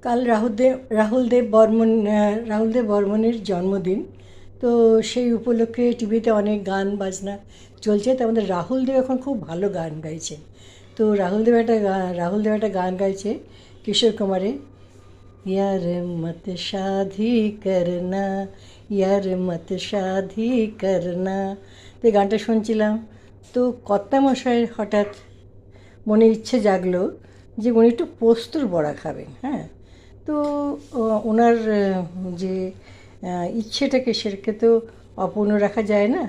কাল রাহুল দেব বর্মনের জন্মদিন। তো সেই উপলক্ষে টিভিতে অনেক গান বাজনা চলছে। তো আমাদের রাহুল দেব এখন খুব ভালো গান গাইছে। তো রাহুল দেব একটা গান গাইছে কিশোর কুমারে, यार मत शादी करना, यार मत शादी करना। তো এই গানটা শুনছিলাম, তো কর্তামশাইয়ের হঠাৎ মনে ইচ্ছে জাগলো যে উনি একটু পোস্তর বড়া খাবেন। হ্যাঁ, তো ওনার যে ইচ্ছেটাকে সেটাকে তো অপূর্ণ রাখা যায় না।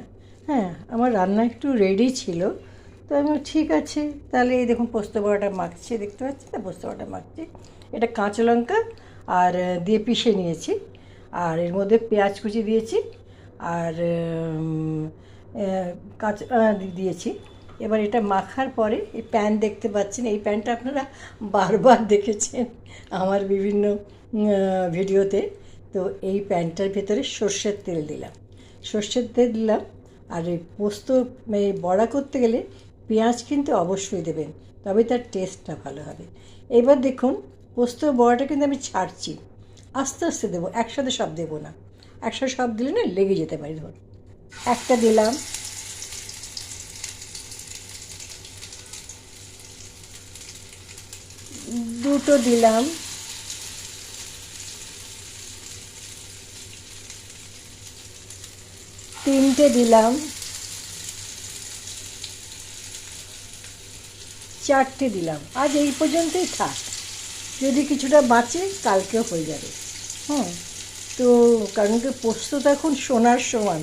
হ্যাঁ, আমার রান্না একটু রেডি ছিল, তো আমি ঠিক আছে তাহলে এই দেখুন পোস্ত বড়াটা মাখছি, দেখতে পাচ্ছি না পোস্ত বড়াটা মাখছি। এটা কাঁচা লঙ্কা আর দিয়ে পিষে নিয়েছি, আর এর মধ্যে পেঁয়াজ কুচি দিয়েছি, আর কাঁচা দিয়েছি। এবার এটা মাখার পরে এই প্যান দেখতে পাচ্ছেন, এই প্যানটা আপনারা বারবার দেখেছেন আমার বিভিন্ন ভিডিওতে। তো এই প্যানটার ভেতরে সর্ষের তেল দিলাম। আর এই পোস্ত এই বড়া করতে গেলে পেঁয়াজ কিন্তু অবশ্যই দেবেন, তবে তার টেস্টটা ভালো হবে। এবার দেখুন পোস্ত বড়াটা কিন্তু আমি ছাড়ছি, আস্তে আস্তে দেবো, একসাথে সব দেবো না। একসাথে সব দিলে না লেগে যেতে পারে। ধরুন একটা দিলাম, দুটো দিলাম, তিনটে দিলাম, চারটে দিলাম। আজ এই পর্যন্তই থাক, যদি কিছুটা বাঁচে কালকেও হয়ে যাবে। হুম, তো কারণ কি পোস্ত তো এখন সোনার সমান।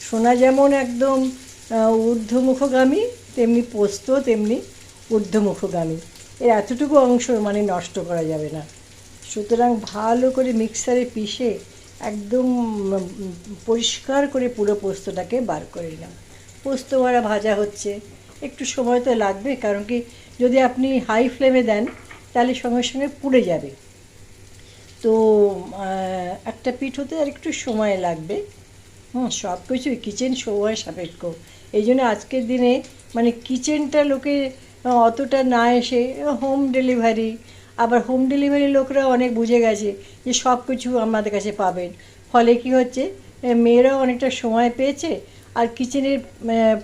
সোনা যেমন একদম ঊর্ধ্বমুখগামী, তেমনি পোস্ত তেমনি ঊর্ধ্বমুখগামী। এর এতটুকু অংশ মানে নষ্ট করা যাবে না। সুতরাং ভালো করে মিক্সারে পিষে একদম পরিষ্কার করে পুরো পোস্তটাকে বার করে নিলাম। পোস্ত বড়া ভাজা হচ্ছে, একটু সময় তো লাগবে, কারণ কি যদি আপনি হাই ফ্লেমে দেন তাহলে সঙ্গে সঙ্গে পুড়ে যাবে। তো একটা পিঠ হতে আর একটু সময় লাগবে। সব কিছুই কিচেন সময় সাপেক্ষ। এই জন্য আজকের দিনে মানে কিচেনটা লোকে অতটা না এসে হোম ডেলিভারি, আবার হোম ডেলিভারি লোকরা অনেক বুঝে গেছে যে সব কিছু আমাদের কাছে পাবেন। ফলে কি হচ্ছে, মেয়েরাও অনেকটা সময় পেয়েছে, আর কিচেনের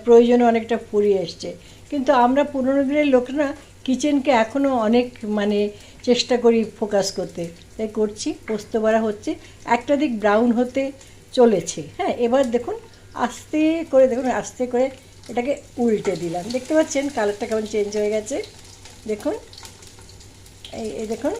প্রয়োজনও অনেকটা ফুরিয়ে এসছে। কিন্তু আমরা পুরোনো দিনের লোকরা কিচেনকে এখনও অনেক মানে চেষ্টা করি ফোকাস করতে, তাই করছি। পোস্ত বড়া হচ্ছে, একটা দিক ব্রাউন হতে চলেছে। হ্যাঁ, এবার দেখুন আস্তে করে এটাকে উল্টে দিলাম। দেখতে পাচ্ছেন কালারটা কেমন চেঞ্জ হয়ে গেছে, দেখুন এই দেখুন।